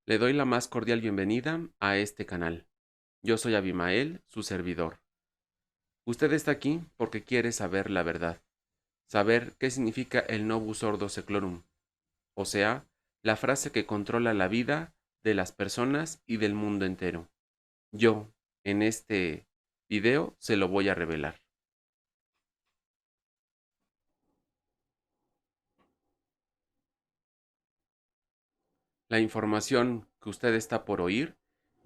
Le doy la más cordial bienvenida a este canal. Yo soy Abimael, su servidor. Usted está aquí porque quiere saber la verdad, saber qué significa el Novus Ordo Seclorum, o sea, la frase que controla la vida de las personas y del mundo entero. Yo, en este video, se lo voy a revelar. La información que usted está por oír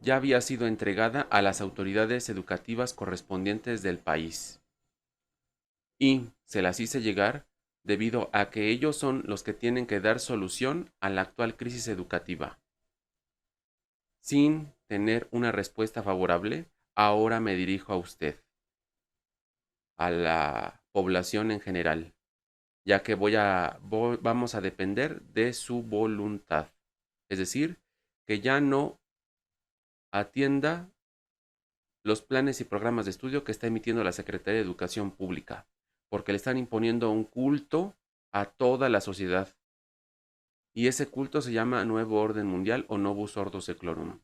ya había sido entregada a las autoridades educativas correspondientes del país y se las hice llegar debido a que ellos son los que tienen que dar solución a la actual crisis educativa. Sin tener una respuesta favorable, ahora me dirijo a usted, a la población en general, ya que vamos a depender de su voluntad. Es decir, que ya no atienda los planes y programas de estudio que está emitiendo la Secretaría de Educación Pública, porque le están imponiendo un culto a toda la sociedad. Y ese culto se llama Nuevo Orden Mundial o Novus Ordo Seclorum.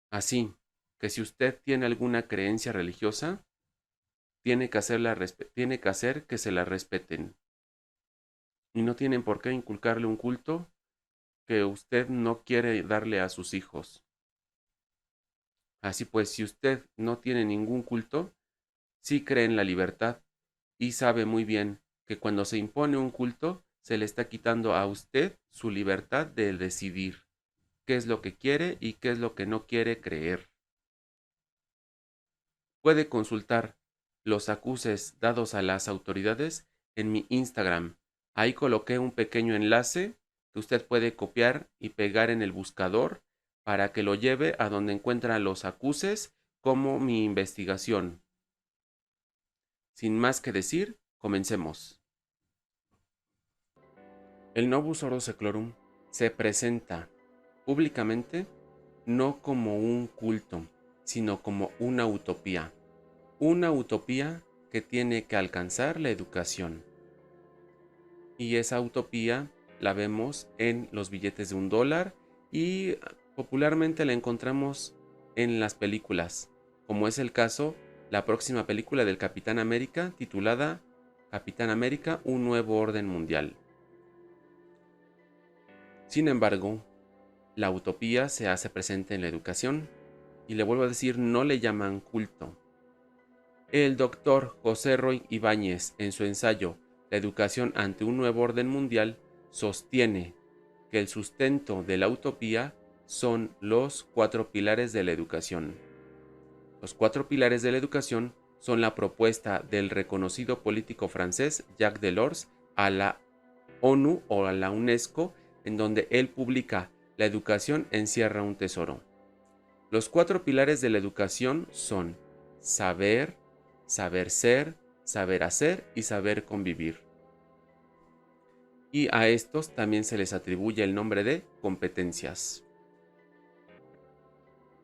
Así que si usted tiene alguna creencia religiosa, tiene que hacer que se la respeten. Y no tienen por qué inculcarle un culto que usted no quiere darle a sus hijos. Así pues, si usted no tiene ningún culto, sí cree en la libertad y sabe muy bien que cuando se impone un culto, se le está quitando a usted su libertad de decidir qué es lo que quiere y qué es lo que no quiere creer. Puede consultar los acuses dados a las autoridades en mi Instagram. Ahí coloqué un pequeño enlace que usted puede copiar y pegar en el buscador para que lo lleve a donde encuentra los acuses como mi investigación. Sin más que decir, comencemos. El Novus Ordo Seclorum se presenta públicamente no como un culto, sino como una utopía que tiene que alcanzar la educación. Y esa utopía la vemos en los billetes de $1 y popularmente la encontramos en las películas, como es el caso la próxima película del Capitán América titulada Capitán América, un nuevo orden mundial. Sin embargo, la utopía se hace presente en la educación y le vuelvo a decir, no le llaman culto. El doctor José Roy Ibáñez, en su ensayo La educación ante un nuevo orden mundial, sostiene que el sustento de la utopía son los 4 pilares de la educación. Los 4 pilares de la educación son la propuesta del reconocido político francés Jacques Delors a la ONU o a la UNESCO, en donde él publica La educación encierra un tesoro. Los 4 pilares de la educación son saber, saber ser, saber hacer y saber convivir. Y a estos también se les atribuye el nombre de competencias.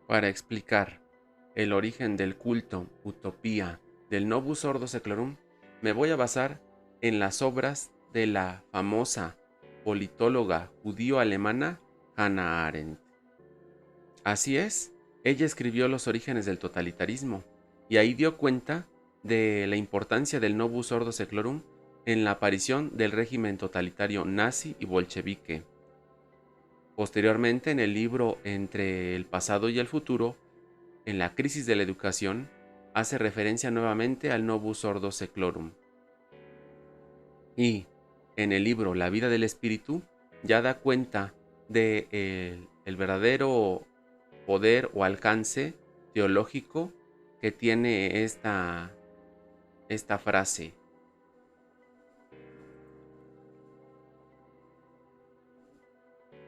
Para explicar el origen del culto, utopía, del Novus Ordo Seclorum, me voy a basar en las obras de la famosa politóloga judío-alemana Hannah Arendt. Así es, ella escribió Los orígenes del totalitarismo y ahí dio cuenta de la importancia del Novus Ordo Seclorum en la aparición del régimen totalitario nazi y bolchevique. Posteriormente, en el libro Entre el pasado y el futuro, en la crisis de la educación, hace referencia nuevamente al Novus Ordo Seclorum. Y en el libro La vida del espíritu, ya da cuenta de el verdadero poder o alcance teológico que tiene esta frase.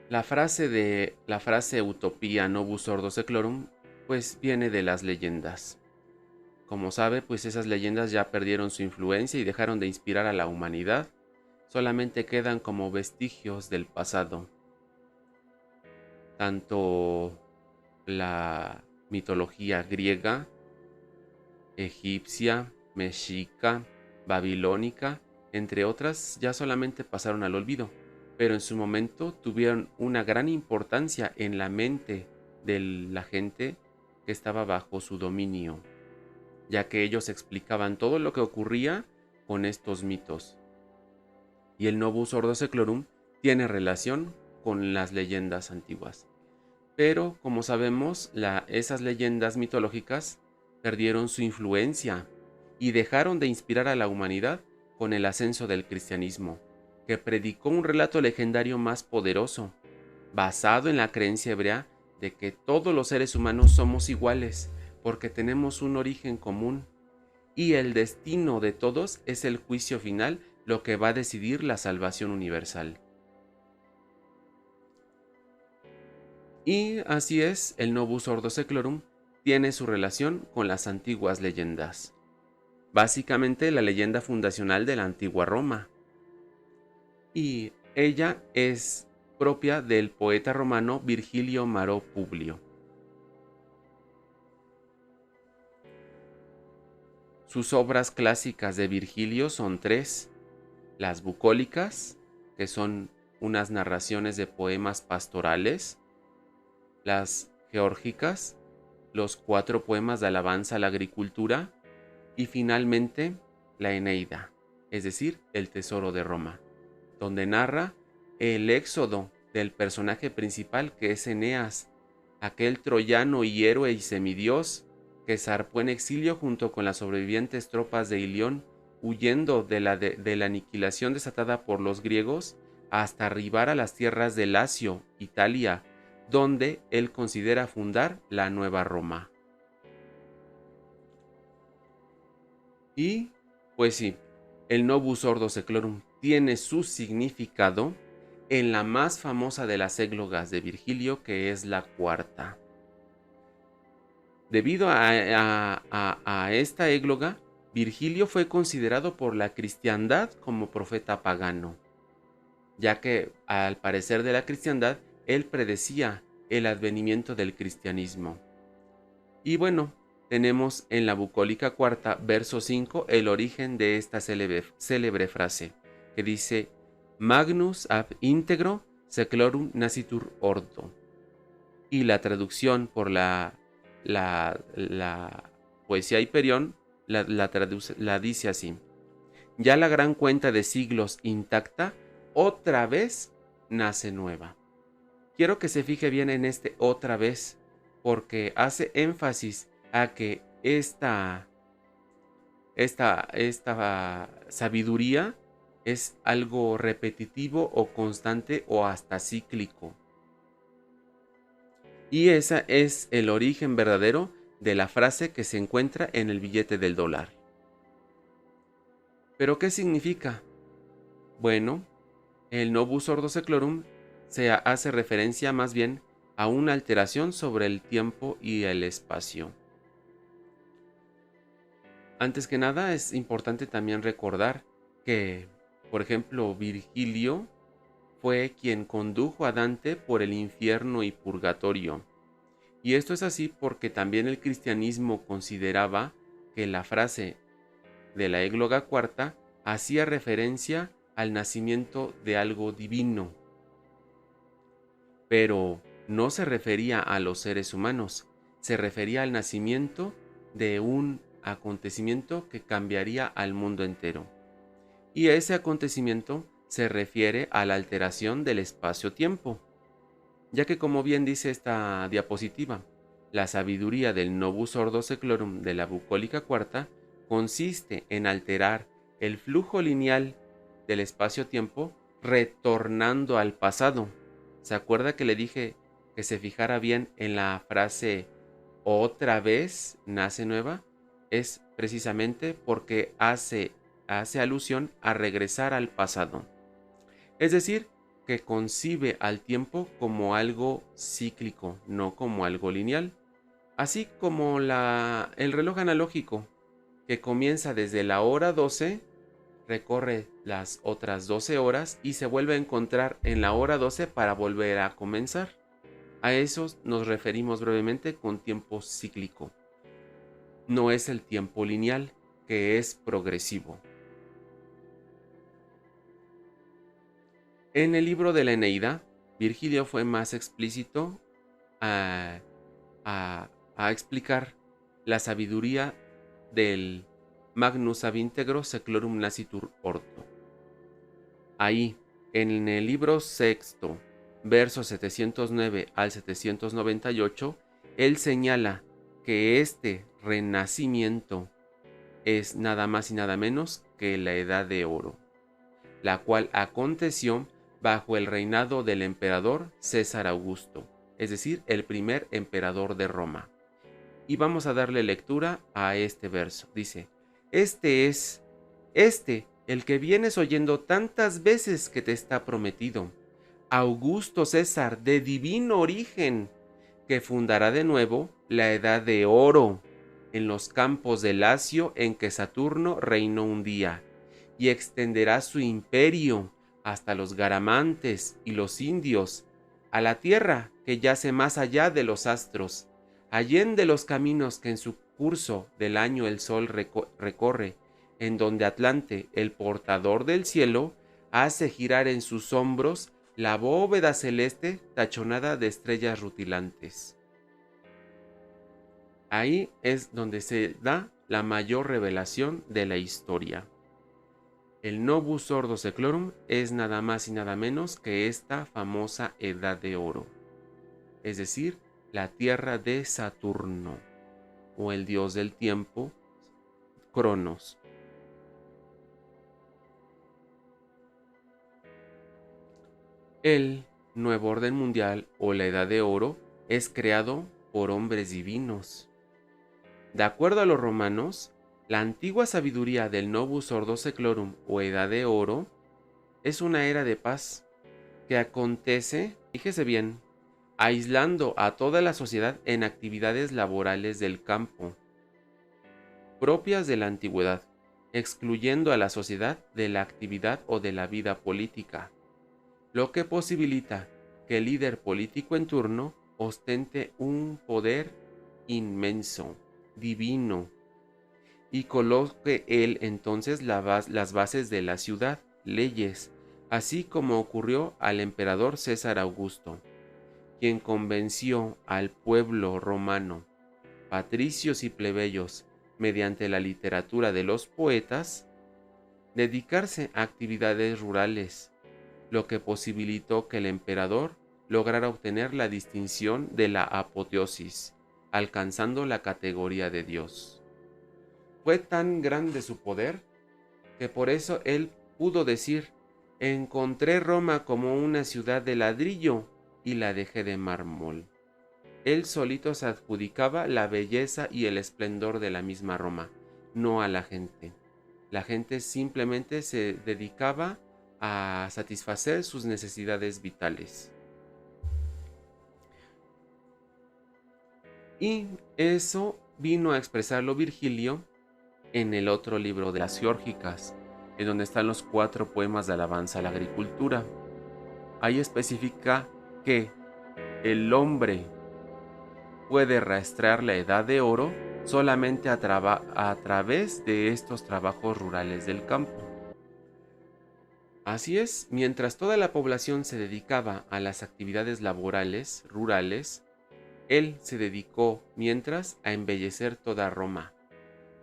La frase utopía novus ordo seclorum pues viene de las leyendas. Como sabe, pues esas leyendas ya perdieron su influencia y dejaron de inspirar a la humanidad. Solamente quedan como vestigios del pasado. Tanto la mitología griega, egipcia, mexica, babilónica, entre otras, ya solamente pasaron al olvido, pero en su momento tuvieron una gran importancia en la mente de la gente que estaba bajo su dominio, ya que ellos explicaban todo lo que ocurría con estos mitos. Y el Novus Ordo Seclorum tiene relación con las leyendas antiguas. Pero, como sabemos, esas leyendas mitológicas perdieron su influencia y dejaron de inspirar a la humanidad con el ascenso del cristianismo, que predicó un relato legendario más poderoso, basado en la creencia hebrea de que todos los seres humanos somos iguales, porque tenemos un origen común, y el destino de todos es el juicio final, lo que va a decidir la salvación universal. Y así es, el Novus Ordo Seclorum tiene su relación con las antiguas leyendas. Básicamente la leyenda fundacional de la antigua Roma. Y ella es propia del poeta romano Virgilio Maro Publio. Sus obras clásicas de Virgilio son tres: las bucólicas, que son unas narraciones de poemas pastorales; las geórgicas, los 4 poemas de alabanza a la agricultura; y finalmente la Eneida, es decir, el tesoro de Roma, donde narra el éxodo del personaje principal, que es Eneas, aquel troyano y héroe y semidios que zarpó en exilio junto con las sobrevivientes tropas de Ilión, huyendo de la aniquilación desatada por los griegos hasta arribar a las tierras de Lacio, Italia, donde él considera fundar la nueva Roma. Y, pues sí, el Novus Ordo Seclorum tiene su significado en la más famosa de las églogas de Virgilio, que es la cuarta. Debido a esta égloga, Virgilio fue considerado por la cristiandad como profeta pagano, ya que, al parecer de la cristiandad, él predecía el advenimiento del cristianismo. Y bueno, tenemos en la bucólica cuarta, verso 5, el origen de esta célebre frase, que dice: Magnus ab integro seclorum nascitur ordo. Y la traducción por la poesía Hiperión la dice así: ya la gran cuenta de siglos intacta, otra vez nace nueva. Quiero que se fije bien en este otra vez, porque hace énfasis a que esta sabiduría es algo repetitivo o constante o hasta cíclico. Y ese es el origen verdadero de la frase que se encuentra en el billete del dólar. ¿Pero qué significa? Bueno, el Novus Ordo Seclorum se hace referencia más bien a una alteración sobre el tiempo y el espacio. Antes que nada, es importante también recordar que, por ejemplo, Virgilio fue quien condujo a Dante por el infierno y purgatorio. Y esto es así porque también el cristianismo consideraba que la frase de la égloga cuarta hacía referencia al nacimiento de algo divino, pero no se refería a los seres humanos, se refería al nacimiento de un acontecimiento que cambiaría al mundo entero. Y ese acontecimiento se refiere a la alteración del espacio-tiempo, ya que, como bien dice esta diapositiva, la sabiduría del Novus Ordo Seclorum de la bucólica cuarta consiste en alterar el flujo lineal del espacio-tiempo retornando al pasado. ¿Se acuerda que le dije que se fijara bien en la frase otra vez nace nueva? Es precisamente porque hace alusión a regresar al pasado. Es decir, que concibe al tiempo como algo cíclico, no como algo lineal. Así como el reloj analógico, que comienza desde la hora 12, recorre las otras 12 horas y se vuelve a encontrar en la hora 12 para volver a comenzar. A eso nos referimos brevemente con tiempo cíclico. No es el tiempo lineal, que es progresivo. En el libro de la Eneida, Virgilio fue más explícito a, a explicar la sabiduría del Magnus ab integro seclorum nascitur orto. Ahí, en el libro sexto, versos 709 al 798, él señala que este renacimiento es nada más y nada menos que la Edad de Oro, la cual aconteció bajo el reinado del emperador César Augusto, es decir, el primer emperador de Roma. Y vamos a darle lectura a este verso. Dice, el que vienes oyendo tantas veces que te está prometido, Augusto César de divino origen, que fundará de nuevo la Edad de Oro en los campos de Lacio en que Saturno reinó un día, y extenderá su imperio hasta los garamantes y los indios, a la tierra que yace más allá de los astros, allende los caminos que en su curso del año el sol recorre, en donde Atlante, el portador del cielo, hace girar en sus hombros la bóveda celeste tachonada de estrellas rutilantes. Ahí es donde se da la mayor revelación de la historia. El Novus Ordo Seclorum es nada más y nada menos que esta famosa Edad de Oro, es decir, la tierra de Saturno, o el dios del tiempo, Cronos. El nuevo orden mundial, o la Edad de Oro, es creado por hombres divinos. De acuerdo a los romanos, la antigua sabiduría del Novus Ordo Seclorum, o Edad de Oro, es una era de paz que acontece, fíjese bien, aislando a toda la sociedad en actividades laborales del campo, propias de la antigüedad, excluyendo a la sociedad de la actividad o de la vida política, lo que posibilita que el líder político en turno ostente un poder inmenso, divino, y coloque él entonces las bases de la ciudad, leyes, así como ocurrió al emperador César Augusto, quien convenció al pueblo romano, patricios y plebeyos, mediante la literatura de los poetas, dedicarse a actividades rurales, lo que posibilitó que el emperador lograra obtener la distinción de la apoteosis, alcanzando la categoría de Dios. Fue tan grande su poder que por eso él pudo decir, encontré Roma como una ciudad de ladrillo y la dejé de mármol. Él solito se adjudicaba la belleza y el esplendor de la misma Roma, no a la gente. La gente simplemente se dedicaba a satisfacer sus necesidades vitales. Y eso vino a expresarlo Virgilio en el otro libro de las Geórgicas, en donde están los 4 poemas de alabanza a la agricultura. Ahí especifica que el hombre puede rastrear la Edad de Oro solamente a través de estos trabajos rurales del campo. Así es, mientras toda la población se dedicaba a las actividades laborales rurales, él se dedicó mientras a embellecer toda Roma.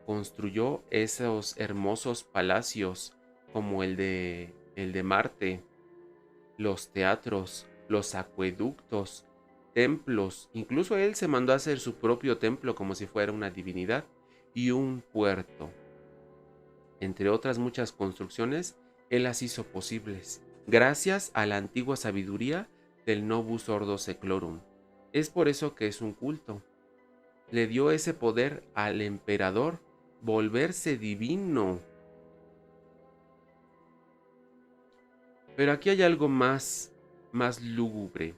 Construyó esos hermosos palacios como el de Marte, los teatros, los acueductos, templos. Incluso él se mandó a hacer su propio templo como si fuera una divinidad y un puerto. Entre otras muchas construcciones, él las hizo posibles, gracias a la antigua sabiduría del Novus Ordo Seclorum. Es por eso que es un culto. Le dio ese poder al emperador, volverse divino. Pero aquí hay algo más lúgubre,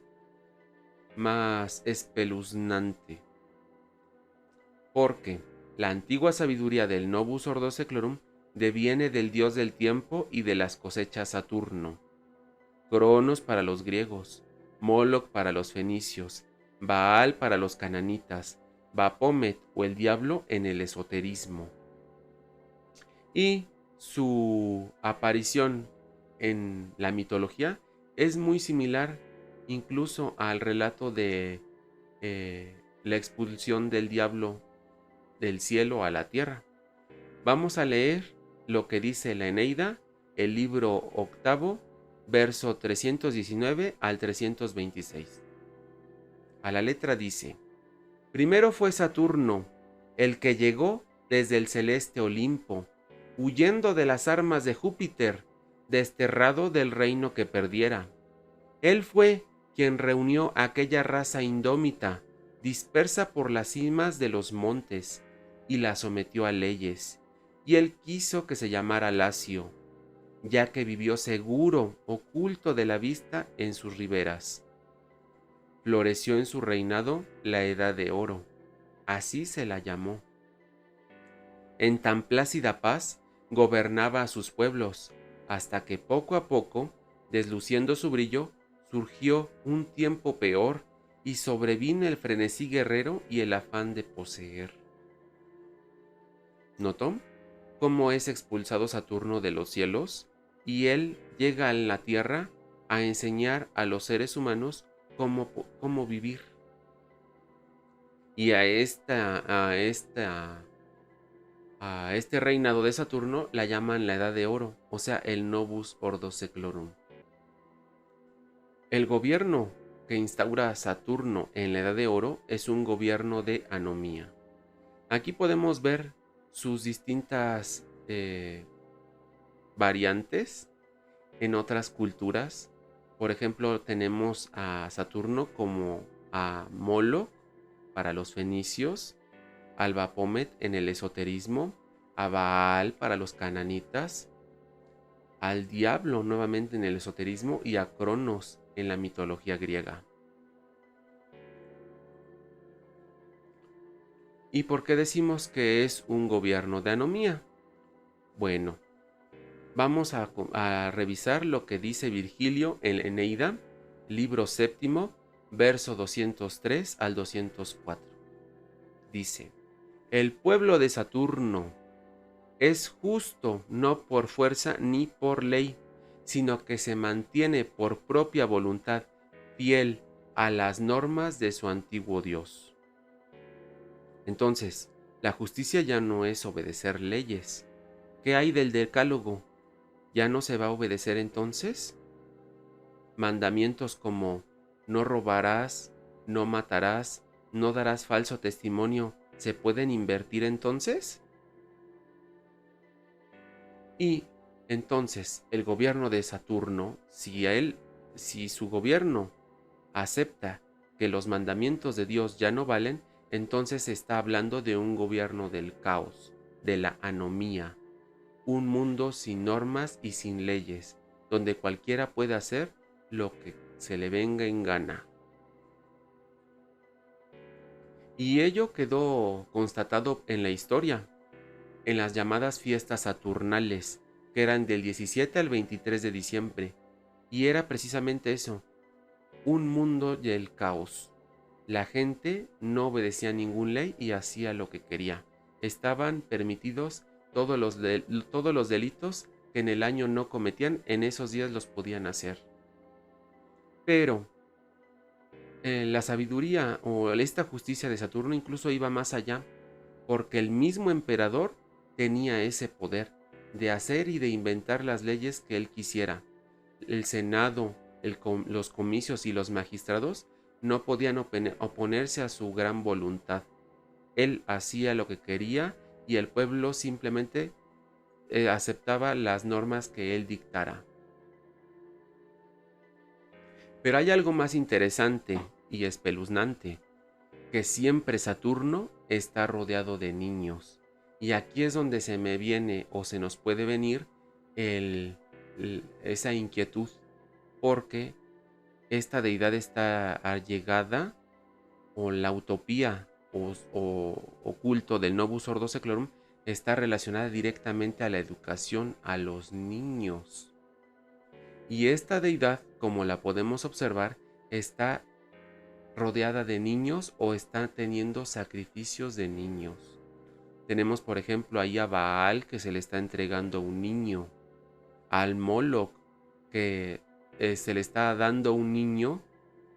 más espeluznante. Porque la antigua sabiduría del Novus Ordo Seclorum deviene del dios del tiempo y de las cosechas Saturno. Cronos para los griegos, Moloch para los fenicios, Baal para los cananitas, Baphomet o el diablo en el esoterismo. Y su aparición en la mitología Es muy similar incluso al relato de la expulsión del diablo del cielo a la tierra. Vamos a leer lo que dice la Eneida, el libro octavo, verso 319 al 326. A la letra dice: primero fue Saturno, el que llegó desde el celeste Olimpo, huyendo de las armas de Júpiter, desterrado del reino que perdiera. Él fue quien reunió a aquella raza indómita, dispersa por las cimas de los montes, y la sometió a leyes, y él quiso que se llamara Lacio, ya que vivió seguro, oculto de la vista en sus riberas. Floreció en su reinado la Edad de Oro, así se la llamó. En tan plácida paz gobernaba a sus pueblos, hasta que poco a poco, desluciendo su brillo, surgió un tiempo peor y sobrevino el frenesí guerrero y el afán de poseer. ¿Notó cómo es expulsado Saturno de los cielos y él llega a la tierra a enseñar a los seres humanos cómo vivir? Y a este reinado de Saturno la llaman la Edad de Oro, o sea, el Novus Ordo Seclorum. El gobierno que instaura Saturno en la Edad de Oro es un gobierno de anomía. Aquí podemos ver sus distintas variantes en otras culturas. Por ejemplo, tenemos a Saturno como a Moloch para los fenicios, al Baphomet en el esoterismo, a Baal para los cananitas, al diablo nuevamente en el esoterismo y a Cronos en la mitología griega. ¿Y por qué decimos que es un gobierno de anomía? Bueno, vamos a revisar lo que dice Virgilio en la Eneida, libro séptimo, verso 203 al 204. Dice: el pueblo de Saturno es justo no por fuerza ni por ley, sino que se mantiene por propia voluntad, fiel a las normas de su antiguo Dios. Entonces, la justicia ya no es obedecer leyes. ¿Qué hay del decálogo? ¿Ya no se va a obedecer entonces? Mandamientos como no robarás, no matarás, no darás falso testimonio, ¿se pueden invertir entonces? Y entonces el gobierno de Saturno, si su gobierno acepta que los mandamientos de Dios ya no valen, entonces se está hablando de un gobierno del caos, de la anomía, un mundo sin normas y sin leyes, donde cualquiera puede hacer lo que se le venga en gana. Y ello quedó constatado en la historia, en las llamadas fiestas saturnales, que eran del 17 al 23 de diciembre, y era precisamente eso, un mundo del caos. La gente no obedecía a ninguna ley y hacía lo que quería. Estaban permitidos todos los delitos que en el año no cometían, en esos días los podían hacer. Pero la sabiduría o esta justicia de Saturno incluso iba más allá, porque el mismo emperador tenía ese poder de hacer y de inventar las leyes que él quisiera. El Senado, los comicios y los magistrados no podían oponerse a su gran voluntad. Él hacía lo que quería y el pueblo simplemente aceptaba las normas que él dictara. Pero hay algo más interesante y espeluznante, que siempre Saturno está rodeado de niños. Y aquí es donde se me viene o se nos puede venir esa inquietud, porque esta deidad está allegada, o la utopía o culto del Novus Ordo Seclorum está relacionada directamente a la educación a los niños. Y esta deidad, como la podemos observar, está rodeada de niños o está teniendo sacrificios de niños. Tenemos, por ejemplo, ahí a Baal, que se le está entregando un niño, al Moloch, que se le está dando un niño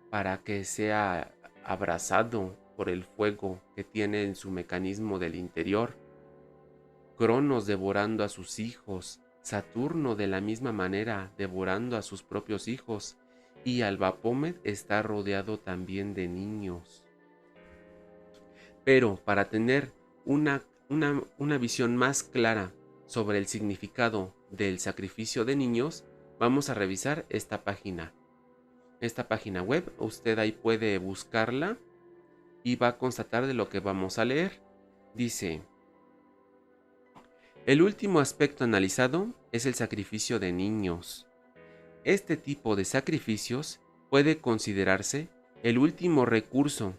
para que sea abrazado por el fuego que tiene en su mecanismo del interior. Cronos devorando a sus hijos, Saturno de la misma manera devorando a sus propios hijos, y Albapómet está rodeado también de niños. Pero para tener una visión más clara sobre el significado del sacrificio de niños, vamos a revisar esta página. Esta página web, usted ahí puede buscarla y va a constatar de lo que vamos a leer. Dice: el último aspecto analizado es el sacrificio de niños. Este tipo de sacrificios puede considerarse el último recurso,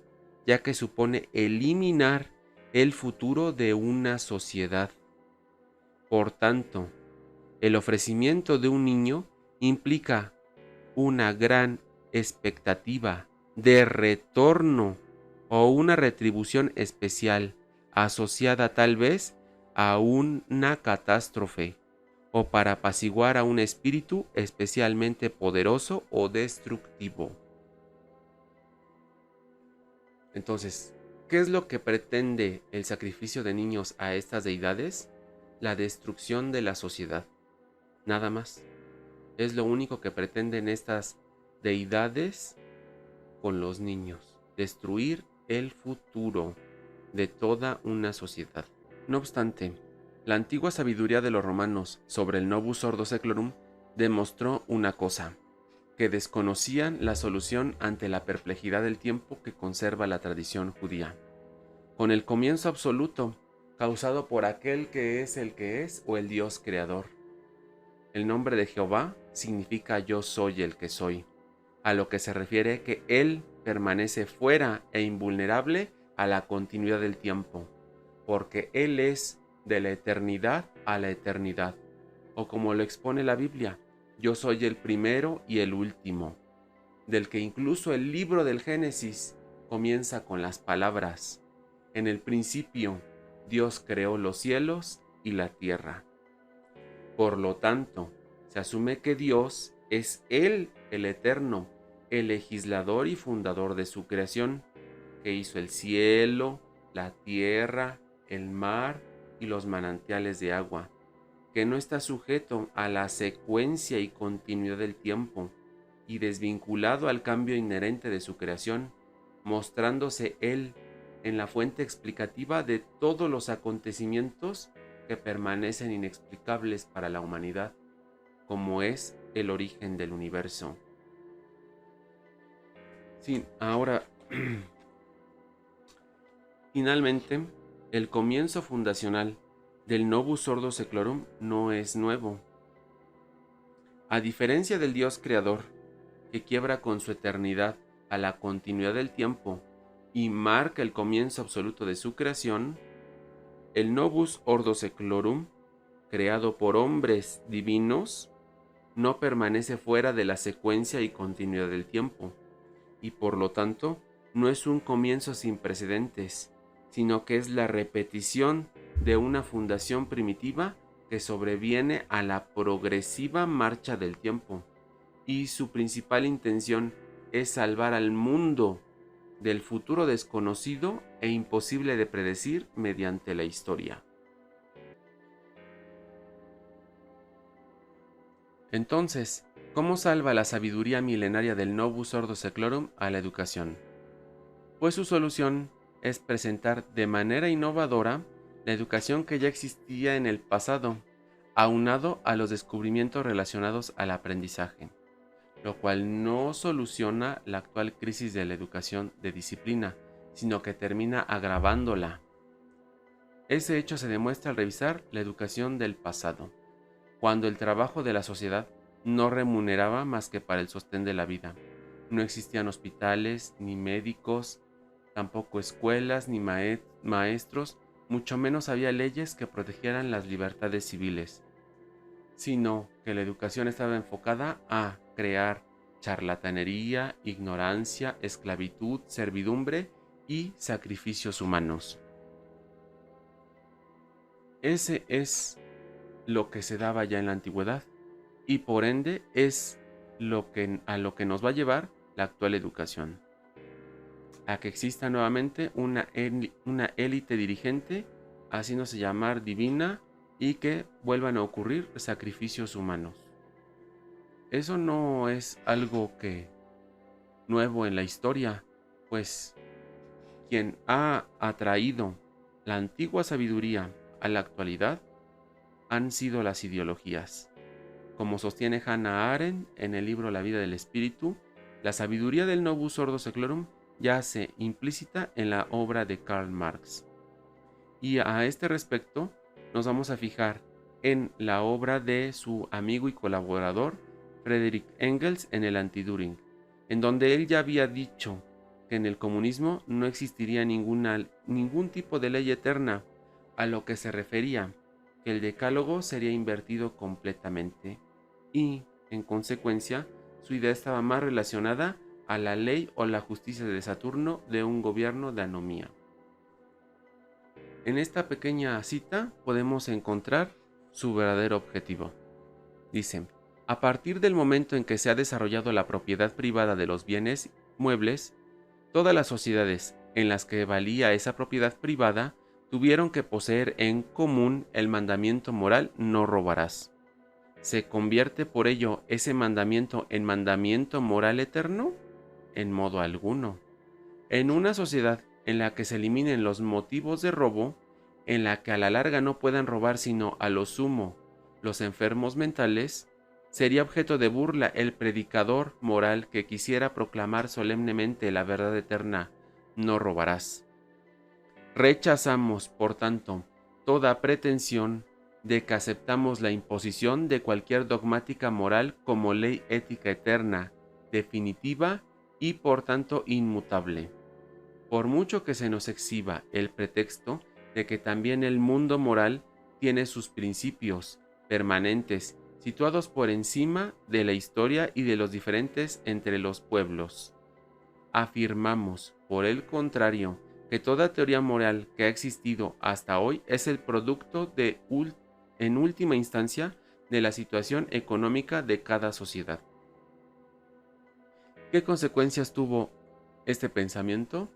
ya que supone eliminar el futuro de una sociedad. Por tanto, el ofrecimiento de un niño implica una gran expectativa de retorno o una retribución especial asociada tal vez a una catástrofe o para apaciguar a un espíritu especialmente poderoso o destructivo. Entonces, ¿qué es lo que pretende el sacrificio de niños a estas deidades? La destrucción de la sociedad. Nada más. Es lo único que pretenden estas deidades con los niños. Destruir el futuro de toda una sociedad. No obstante, la antigua sabiduría de los romanos sobre el Novus Ordo Seclorum demostró una cosa: que desconocían la solución ante la perplejidad del tiempo que conserva la tradición judía. Con el comienzo absoluto, causado por aquel que es el que es o el Dios creador. El nombre de Jehová significa yo soy el que soy, a lo que se refiere que Él permanece fuera e invulnerable a la continuidad del tiempo, porque Él es de la eternidad a la eternidad, o como lo expone la Biblia, yo soy el primero y el último, del que incluso el libro del Génesis comienza con las palabras: en el principio Dios creó los cielos y la tierra. Por lo tanto, se asume que Dios es Él el eterno, el legislador y fundador de su creación, que hizo el cielo, la tierra, el mar y los manantiales de agua, que no está sujeto a la secuencia y continuidad del tiempo, y desvinculado al cambio inherente de su creación, mostrándose Él en la fuente explicativa de todos los acontecimientos que permanecen inexplicables para la humanidad, como es el origen del universo. Sí, ahora, finalmente, el comienzo fundacional del Novus Ordo Seclorum no es nuevo. A diferencia del Dios creador, que quiebra con su eternidad a la continuidad del tiempo y marca el comienzo absoluto de su creación, el Novus Ordo Seclorum, creado por hombres divinos, no permanece fuera de la secuencia y continuidad del tiempo, y por lo tanto no es un comienzo sin precedentes, sino que es la repetición de una fundación primitiva que sobreviene a la progresiva marcha del tiempo, y su principal intención es salvar al mundo del futuro desconocido e imposible de predecir mediante la historia. Entonces, ¿cómo salva la sabiduría milenaria del Novus Ordo Seclorum a la educación? Pues su solución es presentar de manera innovadora la educación que ya existía en el pasado, aunado a los descubrimientos relacionados al aprendizaje, lo cual no soluciona la actual crisis de la educación de disciplina, sino que termina agravándola. Ese hecho se demuestra al revisar la educación del pasado, cuando el trabajo de la sociedad no remuneraba más que para el sostén de la vida. No existían hospitales, ni médicos, tampoco escuelas, ni maestros, mucho menos había leyes que protegieran las libertades civiles, sino que la educación estaba enfocada a crear charlatanería, ignorancia, esclavitud, servidumbre y sacrificios humanos. Ese es lo que se daba ya en la antigüedad, y por ende es a lo que nos va a llevar la actual educación. A que exista nuevamente una élite dirigente, haciéndose llamar divina, y que vuelvan a ocurrir sacrificios humanos. Eso no es algo que nuevo en la historia, pues quien ha atraído la antigua sabiduría a la actualidad han sido las ideologías. Como sostiene Hannah Arendt en el libro La vida del espíritu, la sabiduría del Novus Ordo Seclorum yace implícita en la obra de Karl Marx. Y a este respecto nos vamos a fijar en la obra de su amigo y colaborador Friedrich Engels en el Anti-Düring, en donde él ya había dicho que en el comunismo no existiría ningún tipo de ley eterna, a lo que se refería que el decálogo sería invertido completamente y, en consecuencia, su idea estaba más relacionada a la ley o la justicia de Saturno de un gobierno de anomía. En esta pequeña cita podemos encontrar su verdadero objetivo. Dice: a partir del momento en que se ha desarrollado la propiedad privada de los bienes muebles, todas las sociedades en las que valía esa propiedad privada tuvieron que poseer en común el mandamiento moral no robarás. ¿Se convierte por ello ese mandamiento en mandamiento moral eterno? En modo alguno. En una sociedad en la que se eliminen los motivos de robo, en la que a la larga no puedan robar sino a lo sumo los enfermos mentales, sería objeto de burla el predicador moral que quisiera proclamar solemnemente la verdad eterna: no robarás. Rechazamos, por tanto, toda pretensión de que aceptamos la imposición de cualquier dogmática moral como ley ética eterna, definitiva y por tanto inmutable. Por mucho que se nos exhiba el pretexto de que también el mundo moral tiene sus principios permanentes, situados por encima de la historia y de los diferentes entre los pueblos. Afirmamos, por el contrario, que toda teoría moral que ha existido hasta hoy es el producto en última instancia, de la situación económica de cada sociedad. ¿Qué consecuencias tuvo este pensamiento?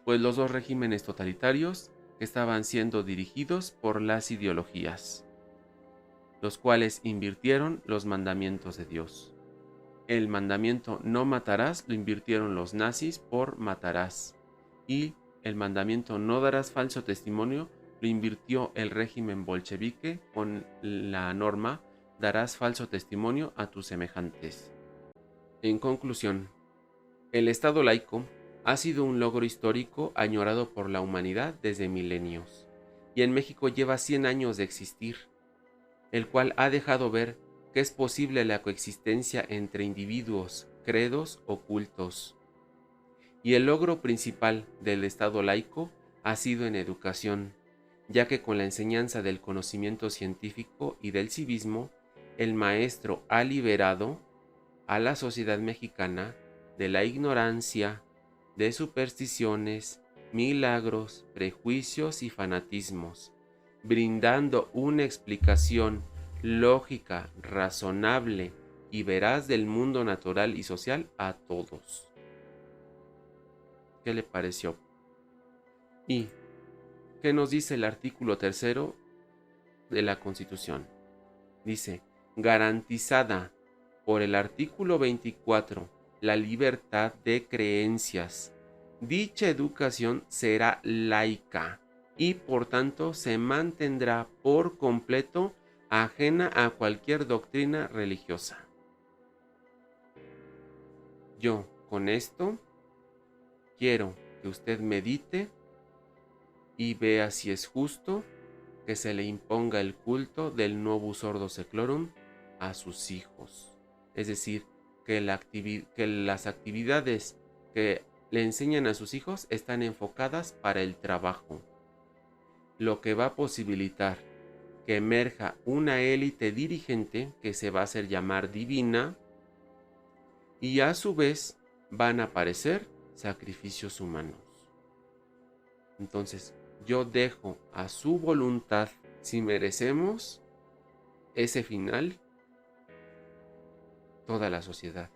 Pues los dos regímenes totalitarios que estaban siendo dirigidos por las ideologías, los cuales invirtieron los mandamientos de Dios. El mandamiento no matarás lo invirtieron los nazis por matarás, y el mandamiento no darás falso testimonio lo invirtió el régimen bolchevique con la norma darás falso testimonio a tus semejantes. En conclusión, el Estado laico ha sido un logro histórico añorado por la humanidad desde milenios, y en México lleva 100 años de existir, el cual ha dejado ver que es posible la coexistencia entre individuos, credos o cultos. Y el logro principal del Estado laico ha sido en educación, ya que con la enseñanza del conocimiento científico y del civismo, el maestro ha liberado a la sociedad mexicana de la ignorancia, de supersticiones, milagros, prejuicios y fanatismos, brindando una explicación lógica, razonable y veraz del mundo natural y social a todos. ¿Qué le pareció? ¿Y qué nos dice el artículo 3 de la Constitución? Dice: garantizada por el artículo 24 la libertad de creencias. Dicha educación será laica y por tanto se mantendrá por completo ajena a cualquier doctrina religiosa. Yo con esto quiero que usted medite y vea si es justo que se le imponga el culto del Novus Ordo Seclorum a sus hijos. Es decir, que las actividades que le enseñan a sus hijos están enfocadas para el trabajo, lo que va a posibilitar que emerja una élite dirigente que se va a hacer llamar divina, y a su vez van a aparecer sacrificios humanos. Entonces, yo dejo a su voluntad si merecemos ese final toda la sociedad.